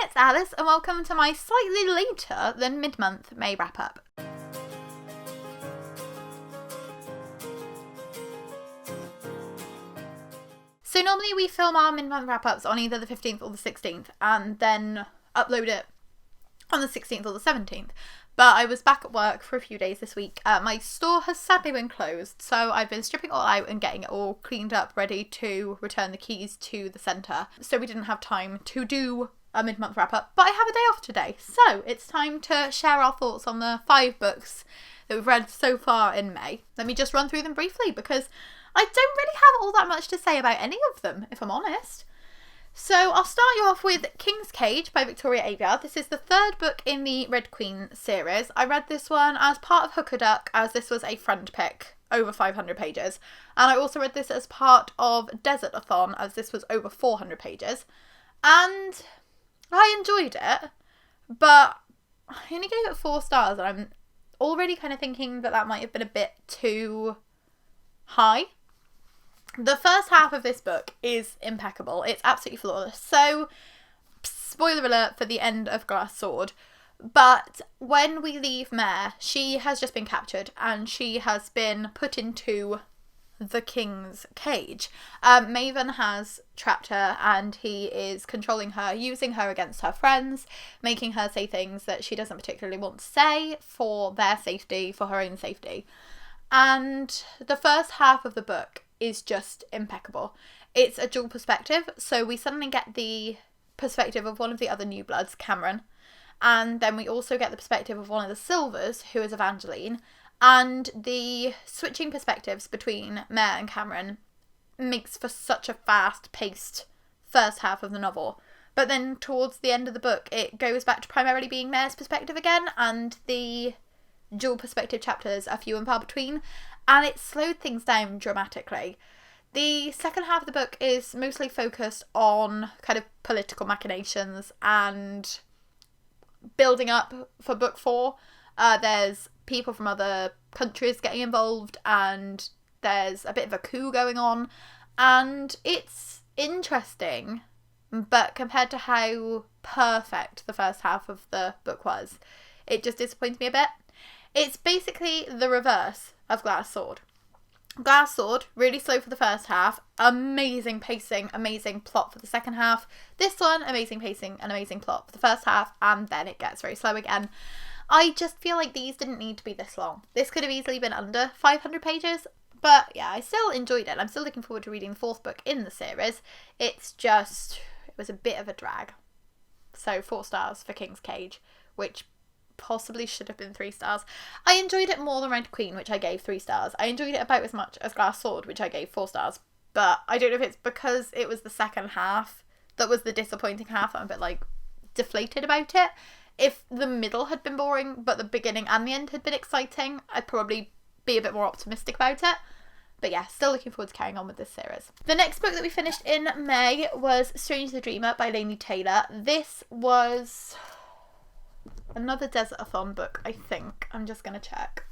it's Alyce and welcome to my slightly later than mid-month May wrap-up. So normally we film our mid-month wrap-ups on either the 15th or the 16th and then upload it on the 16th or the 17th. But I was back at work for a few days this week. My store has sadly been closed, so I've been stripping it all out and getting it all cleaned up, ready to return the keys to the centre. So we didn't have time to do a mid-month wrap-up, but I have a day off today. So it's time to share our thoughts on the 5 books that we've read so far in May. Let me just run through them briefly because I don't really have all that much to say about any of them, if I'm honest. So I'll start you off with King's Cage by Victoria Aveyard. This is the 3rd book in the Red Queen series. I read this one as part of Hook a Duck, as this was a friend pick, over 500 pages. And I also read this as part of Desert-a-thon, as this was over 400 pages. And I enjoyed it, but I only gave it 4 stars, and I'm already kind of thinking that that might have been a bit too high. The first half of this book is impeccable. It's absolutely flawless. So, spoiler alert for the end of Glass Sword. But when we leave Mare, she has just been captured and she has been put into the King's Cage. Maven has trapped her and he is controlling her, using her against her friends, making her say things that she doesn't particularly want to say for their safety, for her own safety. And the first half of the book is just impeccable. It's a dual perspective, so we suddenly get the perspective of one of the other New Bloods, Cameron, and then we also get the perspective of one of the Silvers, who is Evangeline, and the switching perspectives between Mare and Cameron makes for such a fast-paced first half of the novel. But then towards the end of the book, it goes back to primarily being Mare's perspective again, and the dual perspective chapters are few and far between, and it slowed things down dramatically. The second half of the book is mostly focused on kind of political machinations and building up for book 4. There's people from other countries getting involved and there's a bit of a coup going on, and it's interesting, but compared to how perfect the first half of the book was, it just disappoints me a bit. It's basically the reverse of Glass Sword. Glass Sword, really slow for the first half, amazing pacing, amazing plot for the second half. This one, amazing pacing and amazing plot for the first half, and then it gets very slow again. I just feel like these didn't need to be this long. This could have easily been under 500 pages, but yeah, I still enjoyed it. I'm still looking forward to reading the 4th book in the series. It's just, it was a bit of a drag. So 4 stars for King's Cage, which possibly should have been 3 stars. I enjoyed it more than Red Queen, which I gave 3 stars. I enjoyed it about as much as Glass Sword, which I gave 4 stars. But I don't know if it's because it was the second half that was the disappointing half. I'm a bit like deflated about it. If the middle had been boring, but the beginning and the end had been exciting, I'd probably be a bit more optimistic about it. But yeah, still looking forward to carrying on with this series. The next book that we finished in May was Strange the Dreamer by Laini Taylor. This was another Desert-a-thon book, I think. I'm just going to check.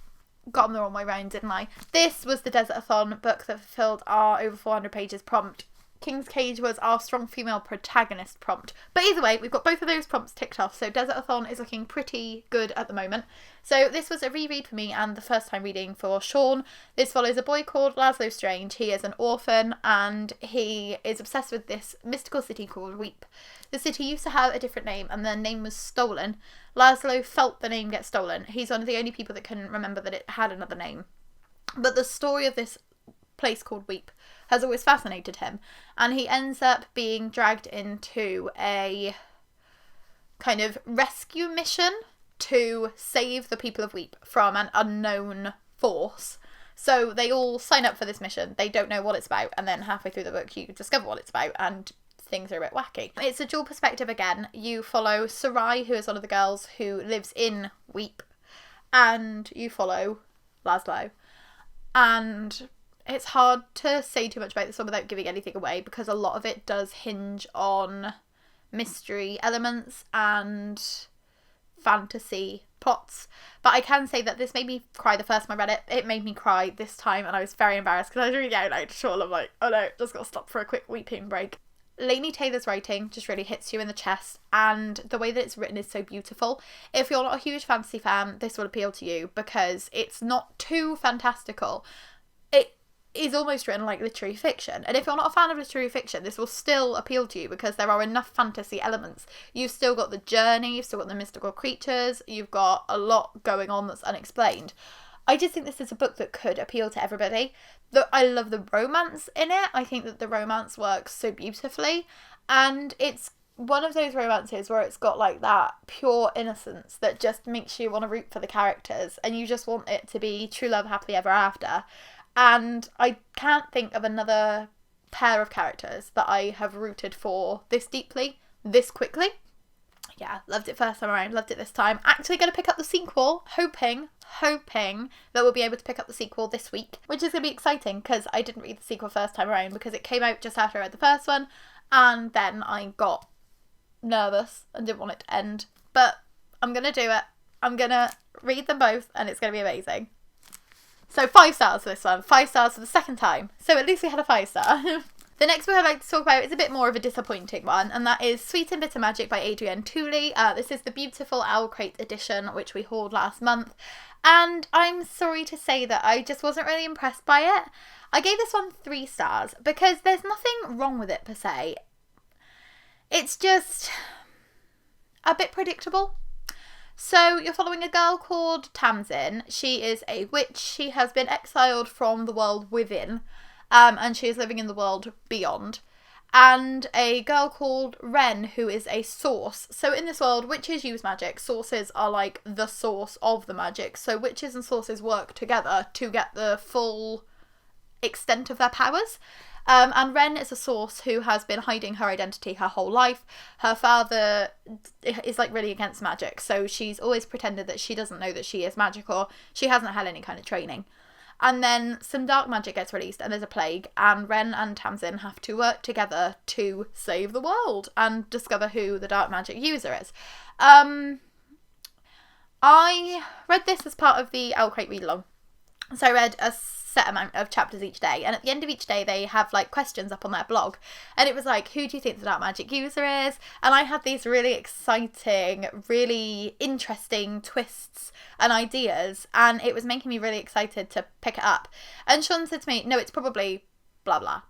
Got them the wrong way round, didn't I? This was the Desert-a-thon book that fulfilled our over 400 pages prompt. King's Cage was our strong female protagonist prompt. But either way, we've got both of those prompts ticked off, so Desert-a-thon is looking pretty good at the moment. So this was a reread for me and the first time reading for Sean. This follows a boy called Laszlo Strange. He is an orphan and he is obsessed with this mystical city called Weep. The city used to have a different name and their name was stolen. Laszlo felt the name get stolen. He's one of the only people that can remember that it had another name. But the story of this place called Weep has always fascinated him, and he ends up being dragged into a kind of rescue mission to save the people of Weep from an unknown force. So they all sign up for this mission. They don't know what it's about, and then halfway through the book you discover what it's about, and things are a bit wacky. It's a dual perspective again. You follow Soraya, who is one of the girls who lives in Weep, and you follow Laszlo. And it's hard to say too much about this one without giving anything away, because a lot of it does hinge on mystery elements and fantasy plots. But I can say that this made me cry the first time I read it. It made me cry this time, and I was very embarrassed because I was reading out loud to Sean. I'm like, oh no, just got to stop for a quick weeping break. Laini Taylor's writing just really hits you in the chest, and the way that it's written is so beautiful. If you're not a huge fantasy fan, this will appeal to you because it's not too fantastical. It is almost written like literary fiction, and if you're not a fan of literary fiction, this will still appeal to you because there are enough fantasy elements. You've still got the journey, you've still got the mystical creatures, you've got a lot going on that's unexplained. I just think this is a book that could appeal to everybody. I love the romance in it. I think that the romance works so beautifully, and it's one of those romances where it's got like that pure innocence that just makes you want to root for the characters, and you just want it to be true love, happily ever after. And I can't think of another pair of characters that I have rooted for this deeply, this quickly. Yeah, loved it first time around, loved it this time. Actually going to pick up the sequel, hoping that we'll be able to pick up the sequel this week, which is going to be exciting because I didn't read the sequel first time around because it came out just after I read the first one, and then I got nervous and didn't want it to end. But I'm going to do it. I'm going to read them both, and it's going to be amazing. So 5 stars for this one, 5 stars for the second time. So at least we had a 5-star. The next book I'd like to talk about is a bit more of a disappointing one, and that is Sweet and Bitter Magic by Adrienne Tooley. This is the beautiful Owl Crate edition, which we hauled last month, and I'm sorry to say that I just wasn't really impressed by it. I gave this one 3 stars because there's nothing wrong with it per se. It's just a bit predictable. So you're following a girl called Tamsin. She is a witch. She has been exiled from the world within, and she is living in the world beyond. And a girl called Wren, who is a source. So in this world, witches use magic. Sources are like the source of the magic. So witches and sources work together to get the full extent of their powers. And Wren is a source who has been hiding her identity her whole life. Her father is like really against magic, so she's always pretended that she doesn't know that she is magical. She hasn't had any kind of training. And then some dark magic gets released and there's a plague, and Wren and Tamsin have to work together to save the world and discover who the dark magic user is. I read this as part of the Owl Crate read-along. So I read a set amount of chapters each day, and at the end of each day they have like questions up on their blog, and it was like, who do you think the dark magic user is? And I had these really exciting, really interesting twists and ideas, and it was making me really excited to pick it up. And Sean said to me, no, it's probably blah blah,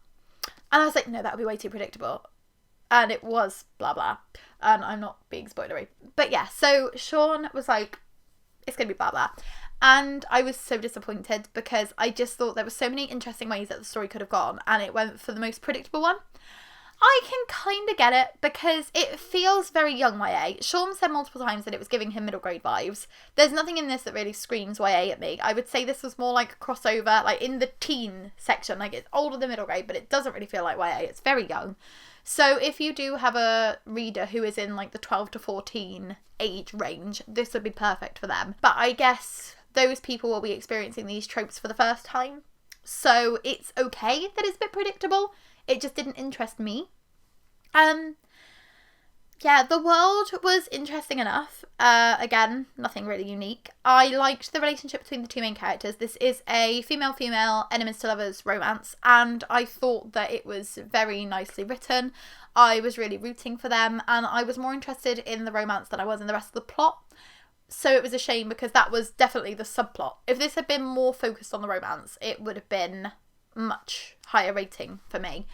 and I was like, no, that would be way too predictable. And it was blah blah, and I'm not being spoilery, but yeah, so Sean was like, it's gonna be blah blah. And I was so disappointed because I just thought there were so many interesting ways that the story could have gone, and it went for the most predictable one. I can kind of get it because it feels very young YA. Sean said multiple times that it was giving him middle grade vibes. There's nothing in this that really screams YA at me. I would say this was more like a crossover, like in the teen section. Like it's older than middle grade, but it doesn't really feel like YA. It's very young. So if you do have a reader who is in like the 12 to 14 age range, this would be perfect for them. But I guess those people will be experiencing these tropes for the first time. So it's okay that it's a bit predictable. It just didn't interest me. Yeah, the world was interesting enough. Again, nothing really unique. I liked the relationship between the two main characters. This is a female-female enemies to lovers romance, and I thought that it was very nicely written. I was really rooting for them, and I was more interested in the romance than I was in the rest of the plot. So it was a shame because that was definitely the subplot. If this had been more focused on the romance, it would have been much higher rating for me.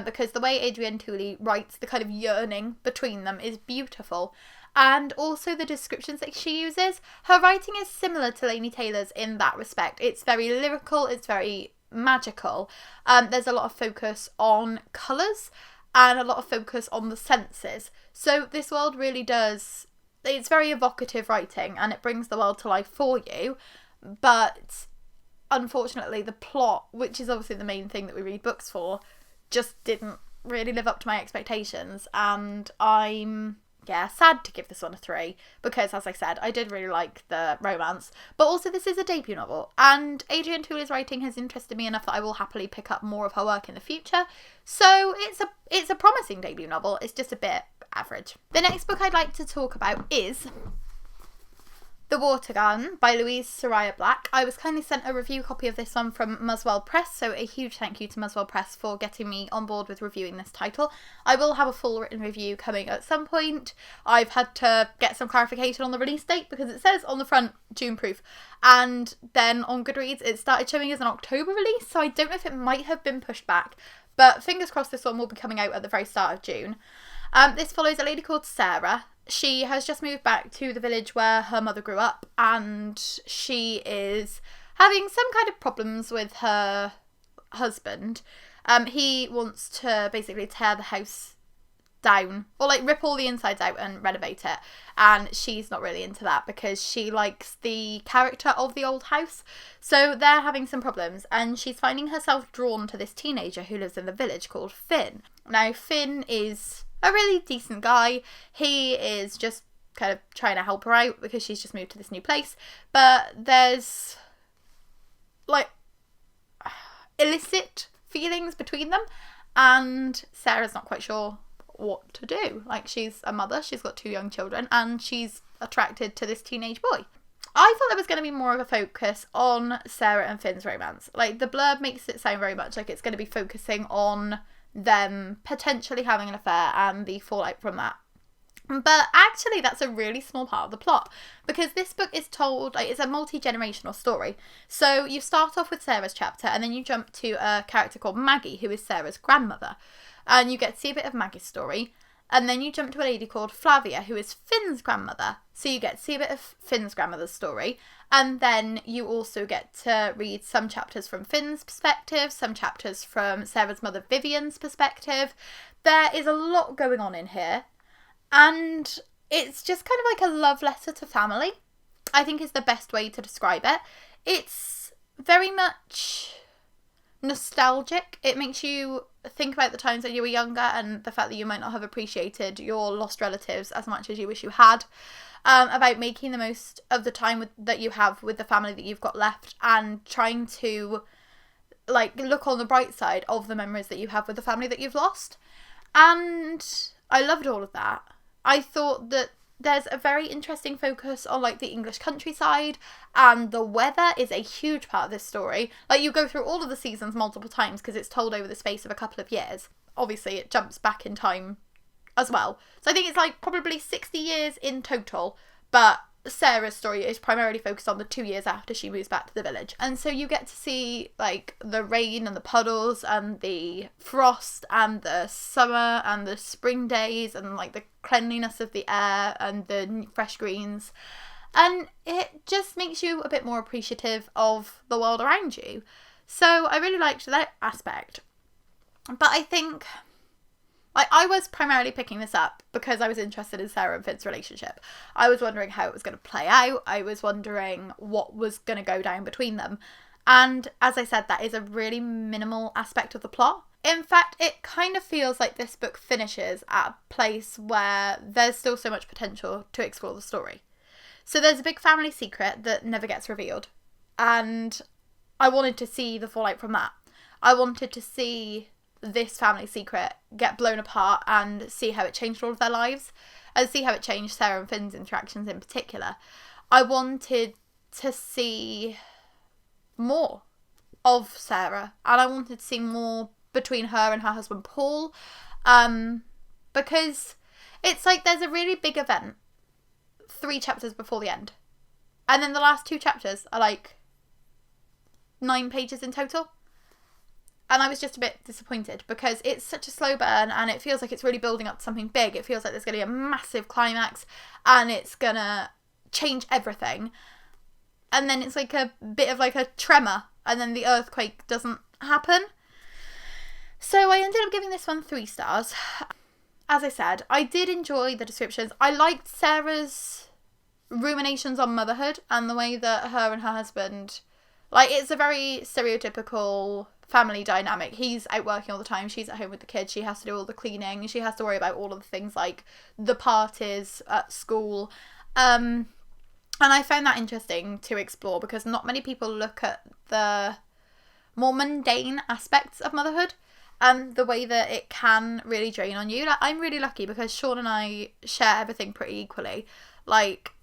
Because the way Adrienne Tooley writes, the kind of yearning between them is beautiful. And also the descriptions that she uses. Her writing is similar to Laini Taylor's in that respect. It's very lyrical, it's very magical. There's a lot of focus on colours and a lot of focus on the senses. So this world really does... It's very evocative writing and it brings the world to life for you, but unfortunately the plot, which is obviously the main thing that we read books for, just didn't really live up to my expectations, and I'm sad to give this one a 3 because, as I said, I did really like the romance, but also this is a debut novel and Adrienne Tooley's writing has interested me enough that I will happily pick up more of her work in the future. So it's a promising debut novel. It's just a bit average. The next book I'd like to talk about is The The Water Garden by Louise Soraya Black. I was kindly sent a review copy of this one from Muswell Press, so a huge thank you to Muswell Press for getting me on board with reviewing this title. I will have a full written review coming at some point. I've had to get some clarification on the release date because it says on the front June proof, and then on Goodreads it started showing as an October release, so I don't know if it might have been pushed back, but fingers crossed this one will be coming out at the very start of June. This follows a lady called Sarah. She has just moved back to the village where her mother grew up, and she is having some kind of problems with her husband. He wants to basically tear the house down, or like rip all the insides out and renovate it, and she's not really into that because she likes the character of the old house. So they're having some problems, and she's finding herself drawn to this teenager who lives in the village called Finn. Now, Finn is a really decent guy. He is just kind of trying to help her out because she's just moved to this new place, but there's like illicit feelings between them, and Sarah's not quite sure what to do. Like, she's a mother, she's got 2 young children, and she's attracted to this teenage boy. I thought there was going to be more of a focus on Sarah and Finn's romance. Like, the blurb makes it sound very much like it's going to be focusing on them potentially having an affair and the fallout from that. But actually that's a really small part of the plot, because this book is told, like, it's a multi-generational story. So you start off with Sarah's chapter, and then you jump to a character called Maggie, who is Sarah's grandmother, and you get to see a bit of Maggie's story. And then you jump to a lady called Flavia, who is Finn's grandmother. So you get to see a bit of Finn's grandmother's story. And then you also get to read some chapters from Finn's perspective, some chapters from Sarah's mother Vivian's perspective. There is a lot going on in here. And it's just kind of like a love letter to family, I think is the best way to describe it. It's very much nostalgic. It makes you think about the times that you were younger and the fact that you might not have appreciated your lost relatives as much as you wish you had, about making the most of the time that you have with the family that you've got left, and trying to like look on the bright side of the memories that you have with the family that you've lost. And I loved all of that. I thought that there's a very interesting focus on like the English countryside, and the weather is a huge part of this story. Like, you go through all of the seasons multiple times because it's told over the space of a couple of years. Obviously it jumps back in time as well, so I think it's like probably 60 years in total, but Sarah's story is primarily focused on the 2 years after she moves back to the village. And so you get to see like the rain and the puddles and the frost and the summer and the spring days and like the cleanliness of the air and the fresh greens. And it just makes you a bit more appreciative of the world around you. So I really liked that aspect. But I think, like, I was primarily picking this up because I was interested in Sarah and Finn's relationship. I was wondering how it was going to play out. I was wondering what was going to go down between them. And as I said, that is a really minimal aspect of the plot. In fact, it kind of feels like this book finishes at a place where there's still so much potential to explore the story. So there's a big family secret that never gets revealed. And I wanted to see the fallout from that. I wanted to see this family secret get blown apart and see how it changed all of their lives, and see how it changed Sarah and Finn's interactions in particular. I wanted to see more of Sarah, and I wanted to see more between her and her husband Paul, because it's like there's a really big event 3 chapters before the end, and then the last 2 chapters are like 9 pages in total. And I was just a bit disappointed because it's such a slow burn, and it feels like it's really building up to something big. It feels like there's going to be a massive climax and it's going to change everything. And then it's like a bit of like a tremor, and then the earthquake doesn't happen. So I ended up giving this one 3 stars. As I said, I did enjoy the descriptions. I liked Sarah's ruminations on motherhood and the way that her and her husband, like, it's a very stereotypical family dynamic. He's out working all the time, she's at home with the kids, she has to do all the cleaning, she has to worry about all of the things like the parties at school, and I found that interesting to explore because not many people look at the more mundane aspects of motherhood and the way that it can really drain on you. Like, I'm really lucky because Sean and I share everything pretty equally. Like,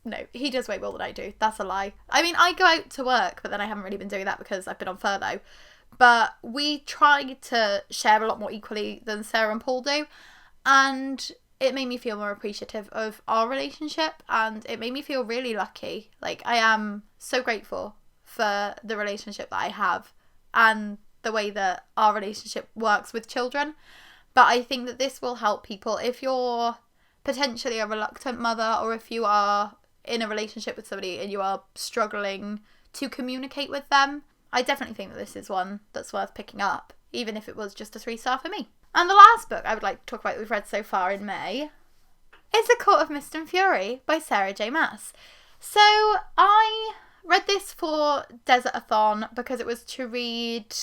No, he does way more than I do. That's a lie. I mean, I go out to work, but then I haven't really been doing that because I've been on furlough. But we try to share a lot more equally than Sarah and Paul do. And it made me feel more appreciative of our relationship. And it made me feel really lucky. Like, I am so grateful for the relationship that I have and the way that our relationship works with children. But I think that this will help people if you're potentially a reluctant mother, or if you are in a relationship with somebody and you are struggling to communicate with them. I definitely think that this is one that's worth picking up, even if it was just a 3-star for me. And the last book I would like to talk about that we've read so far in May is A Court of Mist and Fury by Sarah J. Maas. So I read this for Desert-a-thon because it was to read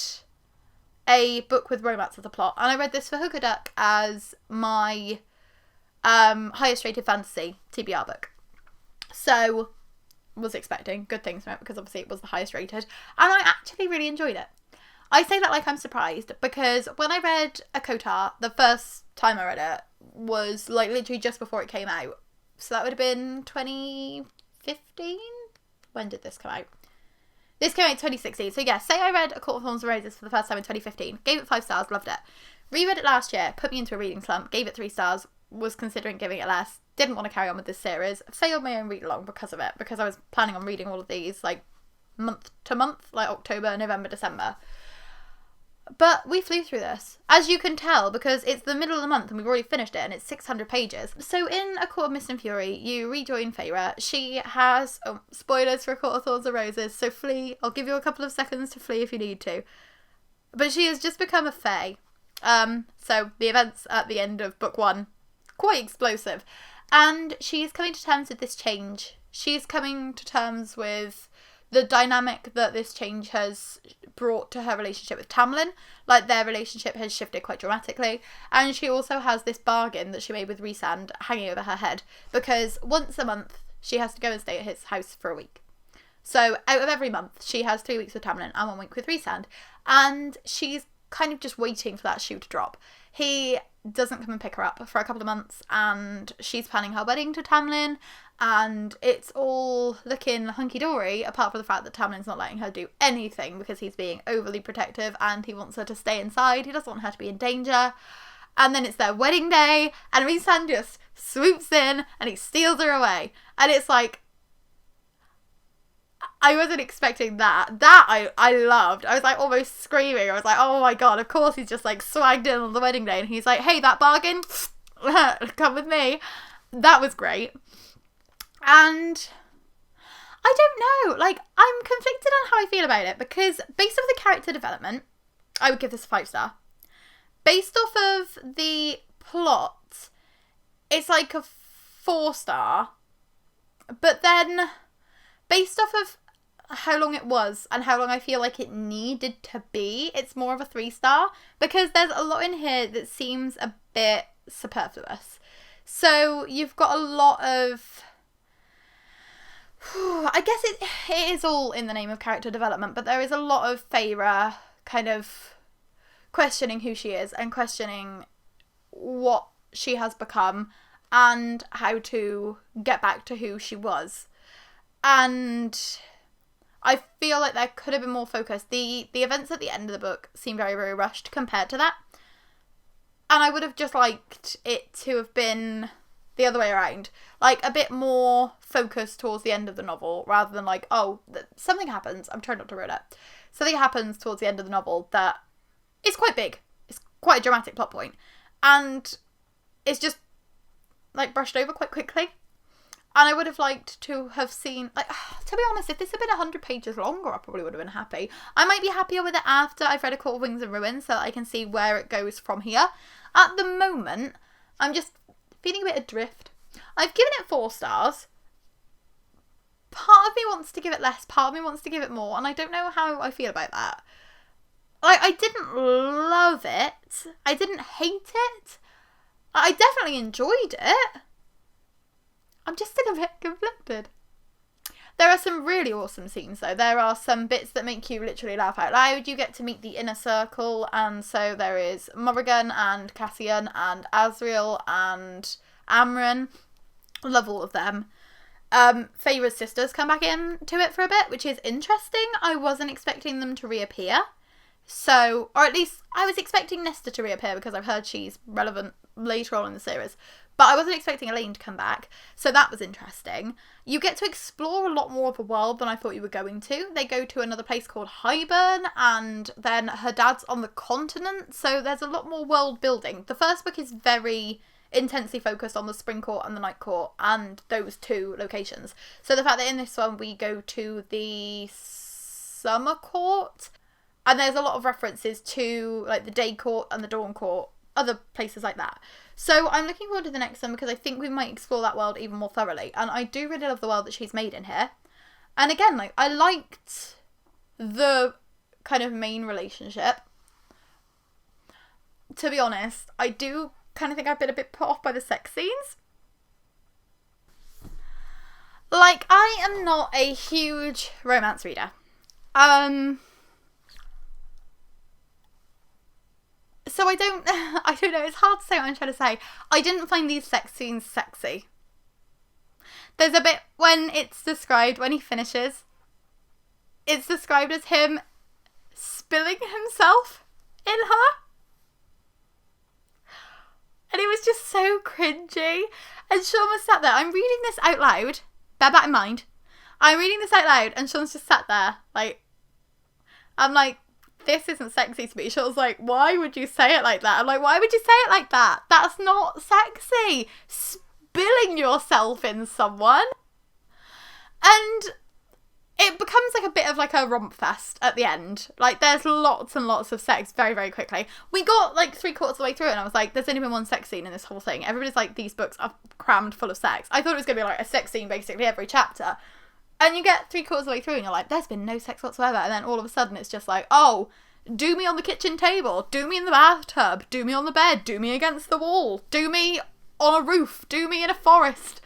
a book with romance as a plot, and I read this for Hookaduck as my highest rated fantasy TBR book. So was expecting good things from it because obviously it was the highest rated, and I actually really enjoyed it. I say that like I'm surprised because when I read A Kotar, the first time I read it was like literally just before it came out. So that would have been 2015? When did this come out? This came out in 2016. So yeah, say I read A Court of Thorns and Roses for the first time in 2015. Gave it 5 stars, loved it. Reread it last year, put me into a reading slump, gave it 3 stars, was considering giving it less, didn't want to carry on with this series, failed my own read along because of it, because I was planning on reading all of these like month to month, like October, November, December. But we flew through this, as you can tell, because it's the middle of the month and we've already finished it and it's 600 pages. So in A Court of Mist and Fury, you rejoin Feyre. She has, spoilers for A Court of Thorns and Roses, so flee. I'll give you a couple of seconds to flee if you need to. But she has just become a fae. So the events at the end of book 1, quite explosive. And she's coming to terms with this change. She's coming to terms with the dynamic that this change has brought to her relationship with Tamlin. Like, their relationship has shifted quite dramatically. And she also has this bargain that she made with Rhysand hanging over her head, because once a month she has to go and stay at his house for a week. So out of every month she has 3 weeks with Tamlin and 1 week with Rhysand. And she's kind of just waiting for that shoe to drop. He doesn't come and pick her up for a couple of months, and she's planning her wedding to Tamlin, and it's all looking hunky-dory, apart from the fact that Tamlin's not letting her do anything because he's being overly protective and he wants her to stay inside. He doesn't want her to be in danger. And then it's their wedding day, and Rhysand just swoops in and he steals her away. And it's like, I wasn't expecting that. I loved. I was like almost screaming. I was like, oh my god, of course he's just like swagged in on the wedding day and he's like, hey, that bargain, come with me. That was great. And I don't know, like, I'm conflicted on how I feel about it, because based off the character development, I would give this a 5-star. Based off of the plot, it's like a 4-star. But then based off of how long it was and how long I feel like it needed to be, it's more of a 3-star, because there's a lot in here that seems a bit superfluous. So you've got a lot of, I guess it is all in the name of character development, but there is a lot of Feyre kind of questioning who she is and questioning what she has become and how to get back to who she was. And I feel like there could have been more focus. The events at the end of the book seem very, very rushed compared to that. And I would have just liked it to have been the other way around. Like, a bit more focus towards the end of the novel, rather than like, oh, something happens. I'm trying not to ruin it. Something happens towards the end of the novel that is quite big. It's quite a dramatic plot point. And it's just, like, brushed over quite quickly. And I would have liked to have seen, like, to be honest, if this had been 100 pages longer, I probably would have been happy. I might be happier with it after I've read A Court of Wings and Ruins, so that I can see where it goes from here. At the moment, I'm just feeling a bit adrift. I've given it 4 stars. Part of me wants to give it less, part of me wants to give it more, and I don't know how I feel about that. Like, I didn't love it. I didn't hate it. I definitely enjoyed it. I'm just still a bit conflicted. There are some really awesome scenes, though. There are some bits that make you literally laugh out loud. You get to meet the inner circle, and so there is Morrigan and Cassian and Asriel and Amren. Love all of them. Feyre's sisters come back into it for a bit, which is interesting. I wasn't expecting them to reappear. So, or at least I was expecting Nesta to reappear because I've heard she's relevant later on in the series. But I wasn't expecting Elaine to come back. So that was interesting. You get to explore a lot more of the world than I thought you were going to. They go to another place called Highburn, and then her dad's on the continent. So there's a lot more world building. The first book is very intensely focused on the Spring Court and the Night Court and those two locations. So the fact that in this one we go to the Summer Court, and there's a lot of references to like the Day Court and the Dawn Court, other places like that. So I'm looking forward to the next one because I think we might explore that world even more thoroughly. And I do really love the world that she's made in here. And again, like, I liked the kind of main relationship. To be honest, I do kind of think I've been a bit put off by the sex scenes. Like, I am not a huge romance reader. So I don't know, it's hard to say what I'm trying to say. I didn't find these sex scenes sexy. There's a bit when it's described, when he finishes, it's described as him spilling himself in her. And it was just so cringy. And Sean was sat there, I'm reading this out loud, bear that in mind. I'm reading this out loud and Sean's just sat there, like, I'm like, this isn't sexy to me. Sean's like, why would you say it like that? I'm like, why would you say it like that? That's not sexy. Spilling yourself in someone. And it becomes like a bit of like a romp fest at the end. Like, there's lots and lots of sex very, very quickly. We got like 3/4 of the way through and I was like, there's only been one sex scene in this whole thing. Everybody's like, these books are crammed full of sex. I thought it was going to be like a sex scene basically every chapter. And you get 3/4 of the way through and you're like, there's been no sex whatsoever. And then all of a sudden it's just like, oh, do me on the kitchen table. Do me in the bathtub. Do me on the bed. Do me against the wall. Do me on a roof. Do me in a forest.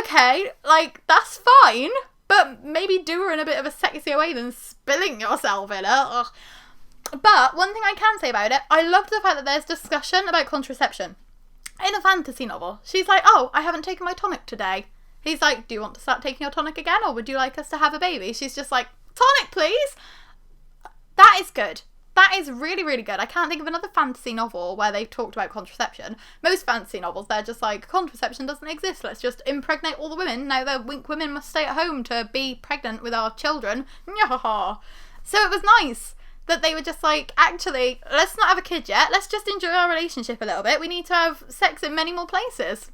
Okay, like, that's fine. But maybe do her in a bit of a sexier way than spilling yourself in her. Ugh. But one thing I can say about it, I love the fact that there's discussion about contraception. In a fantasy novel, she's like, oh, I haven't taken my tonic today. He's like, do you want to start taking your tonic again, or would you like us to have a baby? She's just like, tonic, please. That is good. That is really, really good. I can't think of another fantasy novel where they've talked about contraception. Most fantasy novels, they're just like, contraception doesn't exist. Let's just impregnate all the women. Now the wink women must stay at home to be pregnant with our children. So it was nice that they were just like, actually, let's not have a kid yet. Let's just enjoy our relationship a little bit. We need to have sex in many more places.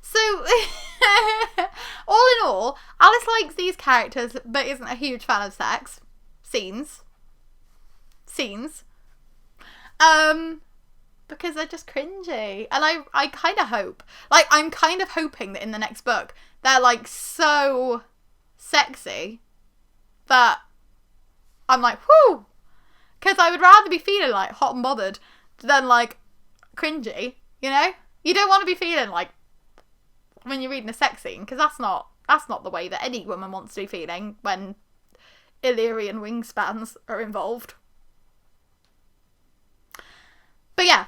So, all in all, Alyce likes these characters, but isn't a huge fan of sex. Scenes. Because they're just cringy. And I kind of hope, like, I'm kind of hoping that in the next book, they're, like, so sexy that I'm like, whoo! Because I would rather be feeling, like, hot and bothered than, like, cringy, you know? You don't want to be feeling, like, when you're reading a sex scene, because that's not the way that any woman wants to be feeling when Illyrian wingspans are involved. But yeah,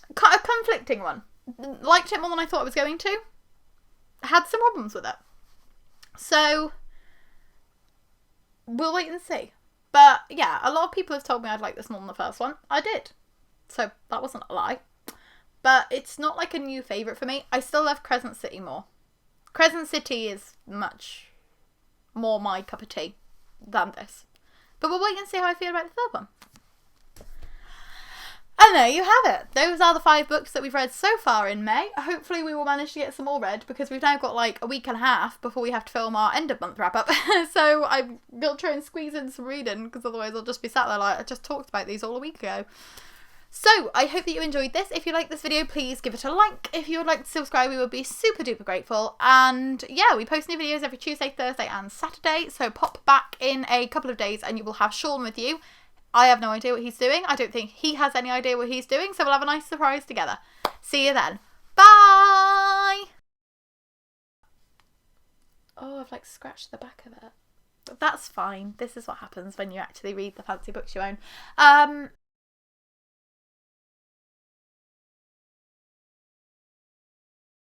a conflicting one. Liked it more than I thought I was going to. Had some problems with it. So, we'll wait and see. But yeah, a lot of people have told me I'd like this more than the first one. I did. So, that wasn't a lie. But it's not like a new favourite for me. I still love Crescent City more. Crescent City is much more my cup of tea than this. But we'll wait and see how I feel about the third one. And there you have it. Those are the 5 books that we've read so far in May. Hopefully we will manage to get some more read, because we've now got like a week and a half before we have to film our end of month wrap up. So I'm going to try and squeeze in some reading, because otherwise I'll just be sat there like, I just talked about these all a week ago. So, I hope that you enjoyed this. If you like this video, please give it a like. If you would like to subscribe, we would be super duper grateful. And yeah, we post new videos every Tuesday, Thursday and Saturday. So pop back in a couple of days and you will have Sean with you. I have no idea what he's doing. I don't think he has any idea what he's doing. So we'll have a nice surprise together. See you then. Bye! Oh, I've like scratched the back of it. But that's fine. This is what happens when you actually read the fancy books you own.